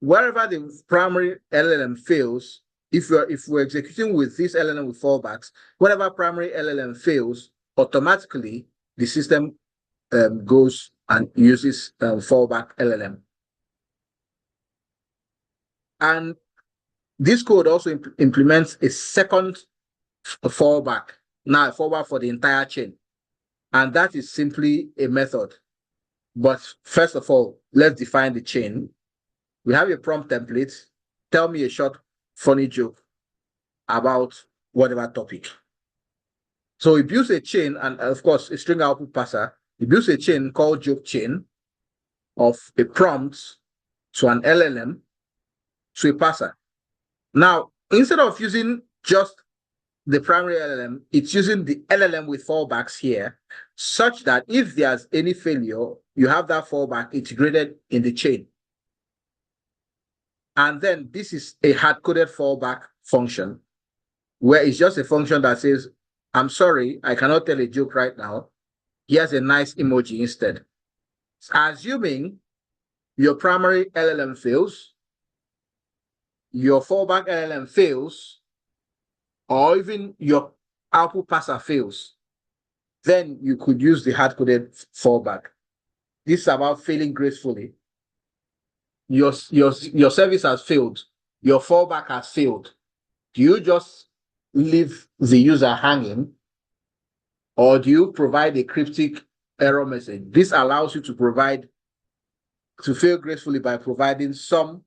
[SPEAKER 1] Wherever the primary LLM fails, if we're executing with this LLM with fallbacks, whenever primary LLM fails, automatically the system goes and uses fallback LLM. And this code also implements a second fallback, now a fallback for the entire chain. And that is simply a method. But first of all, let's define the chain. We have a prompt template. Tell me a short, funny joke about whatever topic. So it builds a chain, and of course, a string output parser. It builds a chain called joke chain of a prompt to an LLM to a parser. Now, instead of using just the primary LLM, it's using the LLM with fallbacks here, such that if there's any failure, you have that fallback integrated in the chain. And then this is a hard-coded fallback function, where it's just a function that says, I'm sorry, I cannot tell a joke right now. Here's a nice emoji instead. Assuming your primary LLM fails, your fallback LLM fails, or even your output parser fails, then you could use the hard-coded fallback. This is about failing gracefully. Your service has failed. Your fallback has failed. Do you just leave the user hanging, or do you provide a cryptic error message? This allows you to fail gracefully by providing some,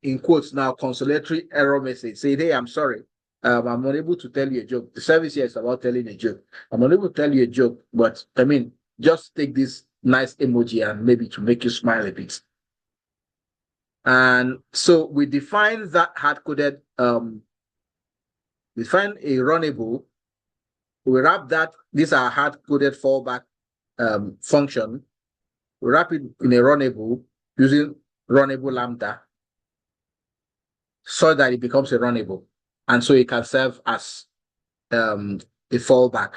[SPEAKER 1] in quotes now, consolatory error message. Say, hey, I'm sorry. I'm unable to tell you a joke. The service here is about telling a joke. I'm unable to tell you a joke, but I mean, just take this nice emoji and maybe to make you smile a bit. And so we define that hard-coded, define a runnable. We wrap that, these are hard-coded fallback function. We wrap it in a runnable using runnable lambda so that it becomes a runnable. And so it can serve as a fallback.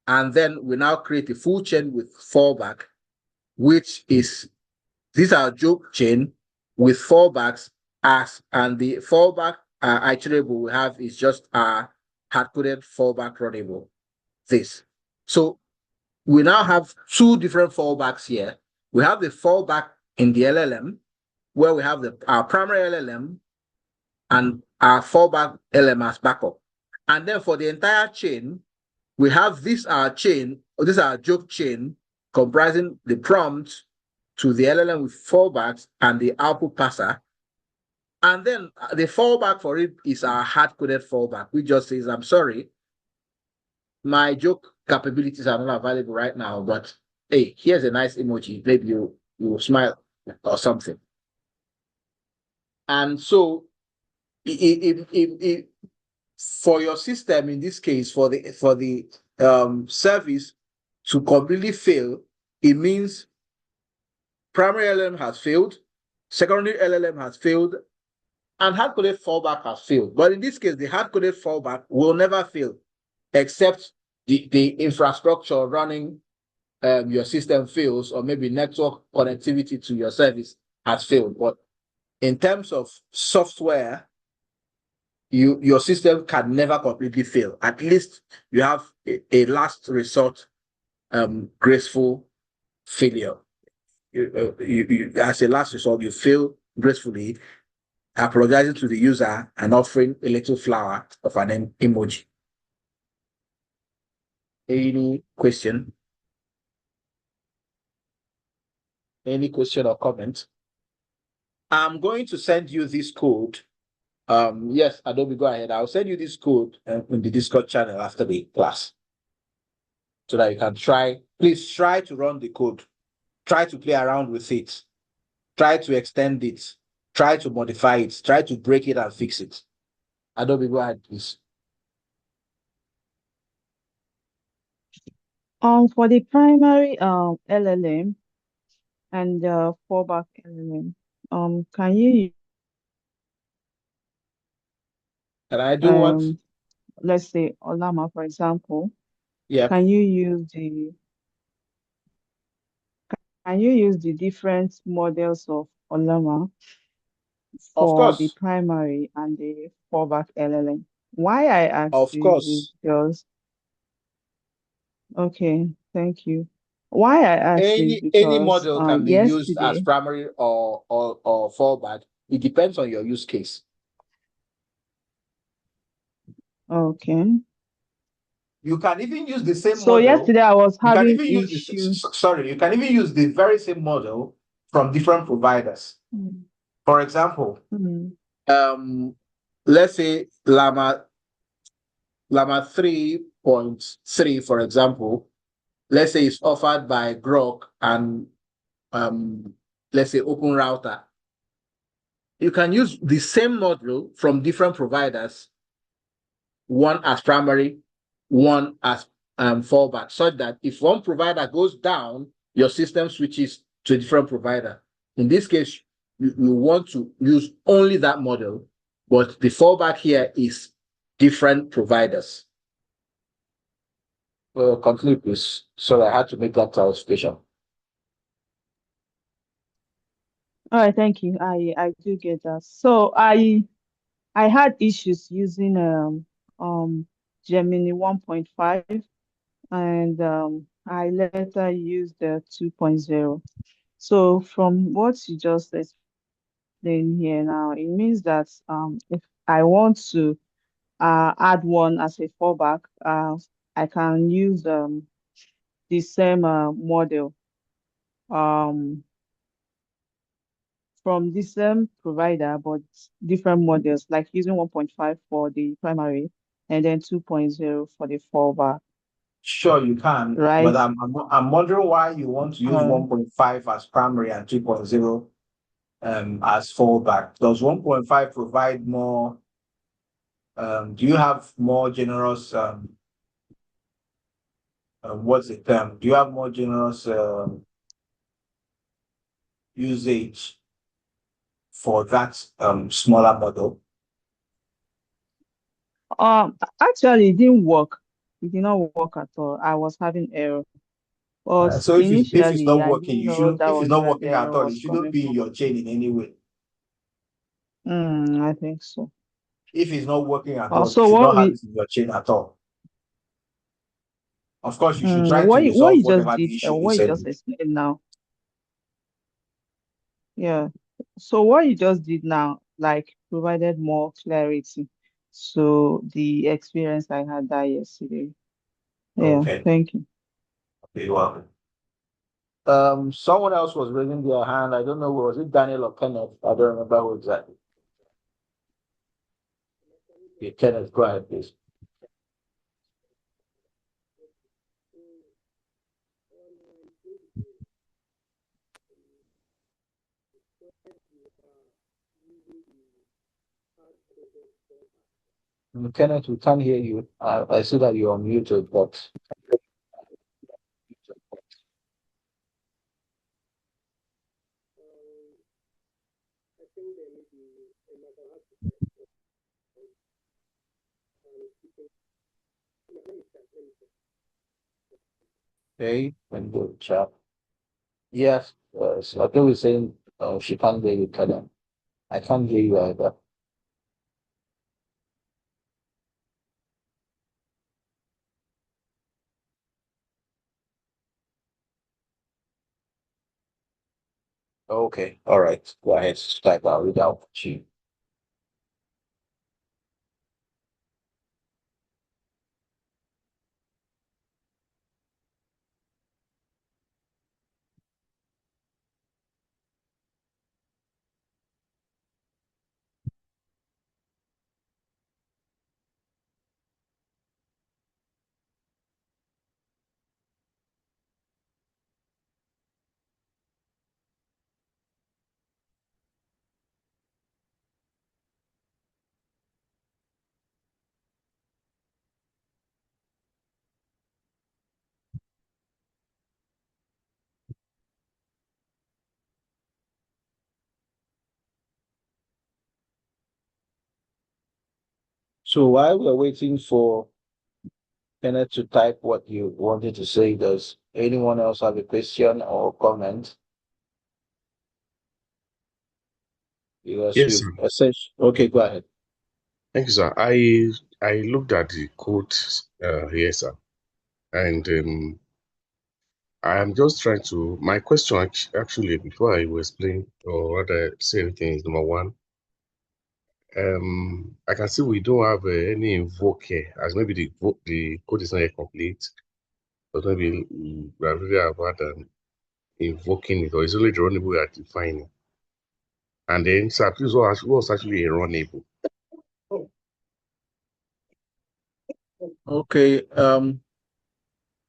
[SPEAKER 1] And then we now create a full chain with fallback, which is, these are joke chain with fallbacks and the fallback iterable we have is just a hard-coded fallback runnable. This. So we now have two different fallbacks here. We have the fallback in the LLM, where we have our primary LLM and our fallback LLM as backup. And then for the entire chain, we have this our joke chain comprising the prompt to the LLM with fallbacks and the output parser. And then the fallback for it is our hard-coded fallback, which just says, I'm sorry, my joke capabilities are not available right now, but hey, here's a nice emoji. Maybe you will smile or something. And so for your system, in this case, for the service to completely fail, it means primary LLM has failed, secondary LLM has failed, and hard-coded fallback has failed. But in this case, the hard-coded fallback will never fail, except the infrastructure running your system fails, or maybe network connectivity to your service has failed. But in terms of software, your system can never completely fail. At least you have a last resort graceful failure. As a last resort, you fail gracefully, apologizing to the user and offering a little flower of an emoji. Any question? Any question or comment? I'm going to send you this code. Yes, Adobe, go ahead. I'll send you this code in the Discord channel after the class so that you can try. Please try to run the code. Try to play around with it. Try to extend it. Try to modify it. Try to break it and fix it. Adobe, go ahead, please.
[SPEAKER 2] For the primary LLM and fallback LLM, can you
[SPEAKER 1] Can I do what?
[SPEAKER 2] let's say Olama, for example,
[SPEAKER 1] Yeah,
[SPEAKER 2] can you use the different models of Olama
[SPEAKER 1] of
[SPEAKER 2] for the
[SPEAKER 1] course.
[SPEAKER 2] primary and the fallback LLM? Why I ask
[SPEAKER 1] Of
[SPEAKER 2] this is
[SPEAKER 1] course.
[SPEAKER 2] because, okay, thank you. Why I ask is
[SPEAKER 1] Any
[SPEAKER 2] because
[SPEAKER 1] model can be used as
[SPEAKER 2] yesterday,
[SPEAKER 1] primary or fallback. It depends on your use case.
[SPEAKER 2] okay.
[SPEAKER 1] You can even use the same
[SPEAKER 2] So
[SPEAKER 1] model.
[SPEAKER 2] yesterday I was
[SPEAKER 1] You can
[SPEAKER 2] having
[SPEAKER 1] even use
[SPEAKER 2] issue.
[SPEAKER 1] this. Sorry, you can even use the very same model from different providers.
[SPEAKER 2] Mm,
[SPEAKER 1] For example,
[SPEAKER 2] mm,
[SPEAKER 1] let's say Llama 3.3, for example. Let's say it's offered by Grok and let's say Open Router. you can use the same module from different providers, one as primary, one as fallback, such that if one provider goes down, your system switches to a different provider. In this case, you want to use only that model, but the fallback here is different providers. Well, continue, please. Sorry, I had to make that clarification.
[SPEAKER 2] All right, thank you. I do get that. So I had issues using Gemini 1.5, and I later used the 2.0. So from what you just explained here now, it means that if I want to add one as a fallback, I can use the same model um, from the same provider, but different models, like using 1.5 for the primary and then 2.0 for the fallback,
[SPEAKER 1] Sure, you can, but
[SPEAKER 2] right?
[SPEAKER 1] I'm wondering why you want to use
[SPEAKER 2] Uh,
[SPEAKER 1] 1.5 as primary and 2.0 as fallback. Does 1.5 provide more? Do you have more generous? What's the term? Do you have more generous usage for that smaller model?
[SPEAKER 2] Actually, it didn't work. It did not work at all. I was having error. But
[SPEAKER 1] So if it's
[SPEAKER 2] initially,
[SPEAKER 1] not
[SPEAKER 2] I
[SPEAKER 1] working,
[SPEAKER 2] didn't
[SPEAKER 1] you
[SPEAKER 2] know
[SPEAKER 1] shouldn't.
[SPEAKER 2] that
[SPEAKER 1] If it's
[SPEAKER 2] was
[SPEAKER 1] not
[SPEAKER 2] where the
[SPEAKER 1] working at
[SPEAKER 2] error
[SPEAKER 1] all, it
[SPEAKER 2] was
[SPEAKER 1] shouldn't
[SPEAKER 2] coming
[SPEAKER 1] be in
[SPEAKER 2] from.
[SPEAKER 1] your chain in any way.
[SPEAKER 2] I think so.
[SPEAKER 1] If it's not working at all, you
[SPEAKER 2] So
[SPEAKER 1] should
[SPEAKER 2] what
[SPEAKER 1] not have
[SPEAKER 2] we
[SPEAKER 1] it in your chain at all. Of course, you should try to
[SPEAKER 2] what
[SPEAKER 1] resolve
[SPEAKER 2] you just
[SPEAKER 1] whatever
[SPEAKER 2] did,
[SPEAKER 1] the issue
[SPEAKER 2] what
[SPEAKER 1] is.
[SPEAKER 2] you just explained now, yeah. So what you just did now, like, provided more clarity. So the experience I had that yesterday. Yeah,
[SPEAKER 1] Okay.
[SPEAKER 2] thank you.
[SPEAKER 1] You're welcome. Someone else was raising their hand. I don't know, was it Daniel or Kenneth? I don't remember who exactly. Yeah, Kenneth, go ahead, please. Kenneth, we can't hear you. I see that you're muted, but okay, and good chat. Yes, so I think we're saying she can't hear you, Kenneth. I can't hear you either. Okay, all right. Go ahead, type out read out for you. So while we're waiting for Kenneth to type what you wanted to say, does anyone else have a question or comment? Because
[SPEAKER 3] Yes,
[SPEAKER 1] we've
[SPEAKER 3] sir.
[SPEAKER 1] essentially, okay, go ahead.
[SPEAKER 3] Thank you, sir. I looked at the code here, sir, and I am just trying to. My question actually, before I will explain or rather say anything, is number one. I can see we don't have any invoke here, as maybe the code is not yet complete, but maybe we are really about invoking it, or it's only the runnable we are defining. And then, sir, please, what was actually a runnable?
[SPEAKER 1] Okay, a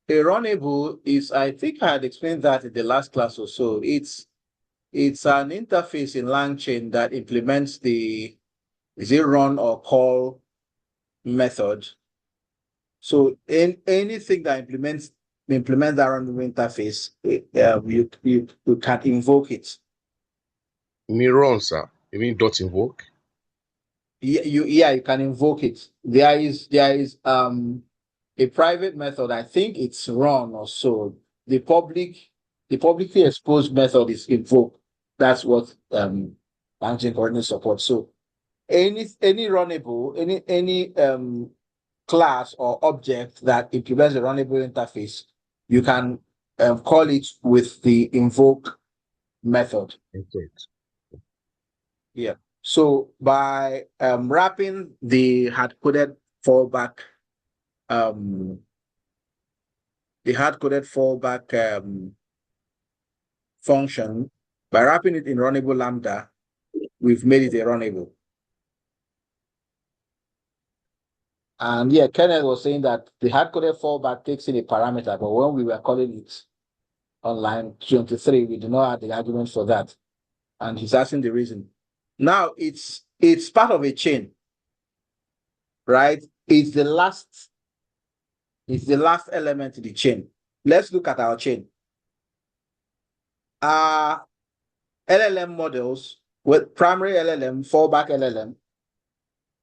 [SPEAKER 1] runnable is, I think I had explained that in the last class or so. It's it's an interface in LangChain that implements the is it run or call method. So in anything that implements that run interface, you can invoke it.
[SPEAKER 3] You mean run, sir? You mean dot invoke?
[SPEAKER 1] You can invoke it. There is a private method. I think it's run or so. The publicly exposed method is invoke. That's what LangChain currently supports. So any runnable, any class or object that implements a runnable interface, you can call it with the invoke method.
[SPEAKER 3] Okay.
[SPEAKER 1] Yeah. So by wrapping the hard-coded fallback, um, function, by wrapping it in runnable lambda, we've made it a runnable. And yeah, Kenneth was saying that the hard-coded fallback takes in a parameter, but when we were calling it on line 23, we do not have the argument for that. And he's asking the reason. Now it's part of a chain, right? It's the last element in the chain. Let's look at our chain. Our LLM models with primary LLM, fallback LLM,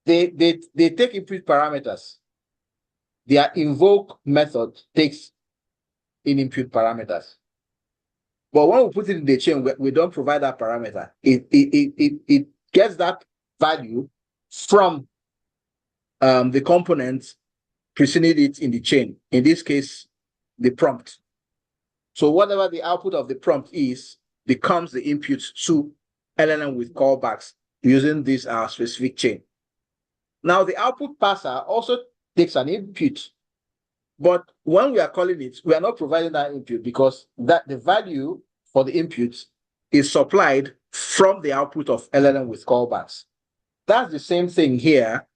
[SPEAKER 1] they take input parameters. Their invoke method takes in input parameters. But when we put it in the chain, we don't provide that parameter. It gets that value from the component preceding it in the chain. In this case, the prompt. So whatever the output of the prompt is becomes the input to LLM with callbacks using this specific chain. Now the output parser also takes an input, but when we are calling it, we are not providing that input because that the value for the input is supplied from the output of LLM with callbacks. That's the same thing here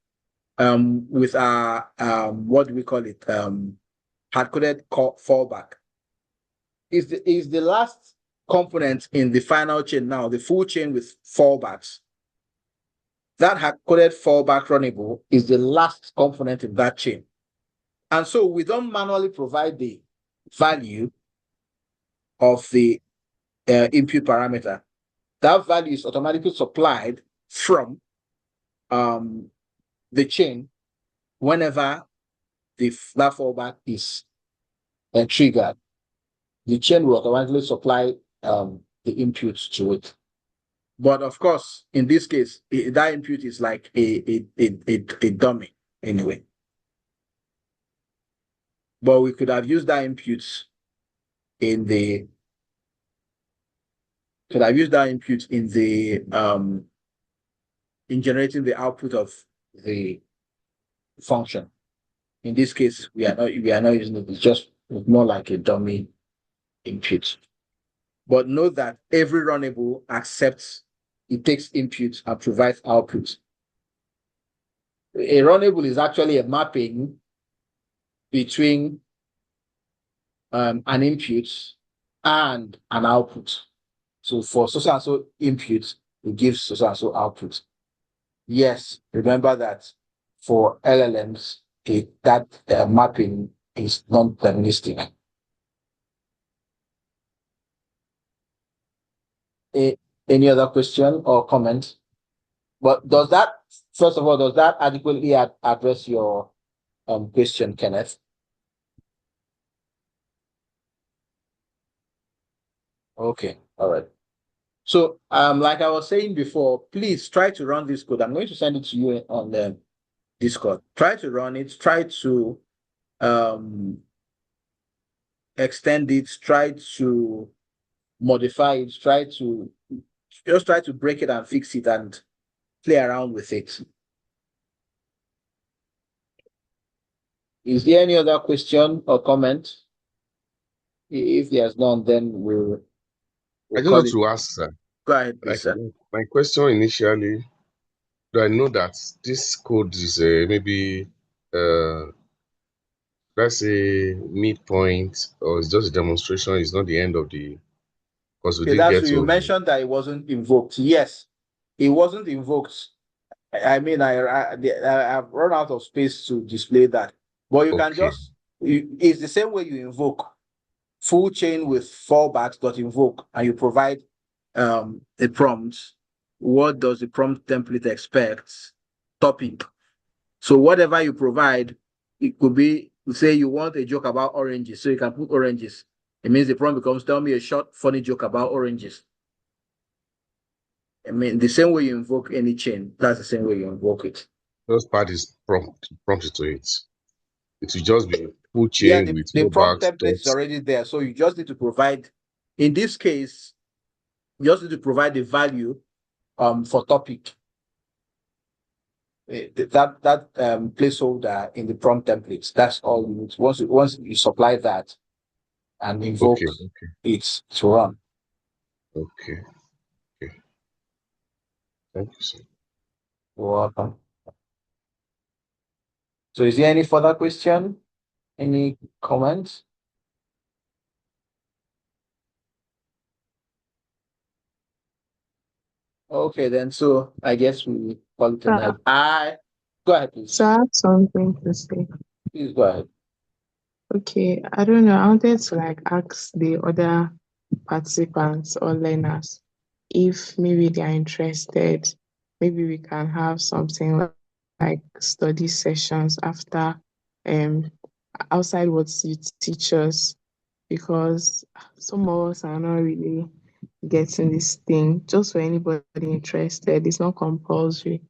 [SPEAKER 1] with our what do we call it? Hard-coded fallback. Is the last component in the final chain now, the full chain with fallbacks. That hard-coded fallback runnable is the last component in that chain. And so we don't manually provide the value of the input parameter. That value is automatically supplied from the chain whenever that fallback is triggered. The chain will automatically supply the inputs to it. But of course, in this case, that input is like a dummy anyway. But we could have used that input in the in generating the output of the function. In this case, we are not using it. It's just more like a dummy input. But note that every runnable accepts, it takes input and provides output. A runnable is actually a mapping between an input and an output. So for so and so input, it gives so and so output. Yes, remember that for LLMs, that mapping is non-deterministic. Any other question or comment? But first of all, does that adequately address your question, Kenneth? Okay, all right. So, like I was saying before, please try to run this code. I'm going to send it to you on the Discord. Try to run it. Try to extend it. Try to modify it. Try to break it and fix it and play around with it. Is there any other question or comment? If there's none, then we'll
[SPEAKER 3] I just
[SPEAKER 1] call
[SPEAKER 3] want
[SPEAKER 1] it.
[SPEAKER 3] to ask, sir.
[SPEAKER 1] Go ahead, please,
[SPEAKER 3] Like
[SPEAKER 1] sir.
[SPEAKER 3] my question initially, do I know that this code is maybe let's say midpoint, or it's just a demonstration, it's not the end of the because we
[SPEAKER 1] Okay,
[SPEAKER 3] didn't
[SPEAKER 1] that's
[SPEAKER 3] get
[SPEAKER 1] so you
[SPEAKER 3] to.
[SPEAKER 1] mentioned that it wasn't invoked. Yes, it wasn't invoked. I mean, I've run out of space to display that, but you can
[SPEAKER 3] Okay,
[SPEAKER 1] just it's the same way you invoke full chain with fallbacks dot invoke, and you provide a prompt. What does the prompt template expect? Topic. So whatever you provide, it could be, say you want a joke about oranges, so you can put oranges. It means the prompt becomes, tell me a short, funny joke about oranges. I mean, the same way you invoke any chain, that's the same way you invoke it.
[SPEAKER 3] just part is prompted to it. It will just be full
[SPEAKER 1] Yeah,
[SPEAKER 3] chain with
[SPEAKER 1] the prompt
[SPEAKER 3] fallbacks,
[SPEAKER 1] template is
[SPEAKER 3] dots.
[SPEAKER 1] already there. So you just need to provide, in this case, you just need to provide the value for topic. That placeholder in the prompt templates. That's all you need. Once you supply that and invoke
[SPEAKER 3] Okay,
[SPEAKER 1] it to run.
[SPEAKER 3] okay, okay. Thank you, sir.
[SPEAKER 1] You're welcome. So is there any further question? Any comments? Okay, then. So I guess we call it a
[SPEAKER 4] Uh,
[SPEAKER 1] night. Go ahead,
[SPEAKER 4] so
[SPEAKER 1] please.
[SPEAKER 4] I have something to say.
[SPEAKER 1] Please go ahead.
[SPEAKER 4] Okay, I don't know. I wanted to ask the other participants or learners if maybe they are interested. Maybe we can have something like study sessions after um outside what you teach us, because some of us are not really getting this thing. Just for anybody interested, it's not compulsory.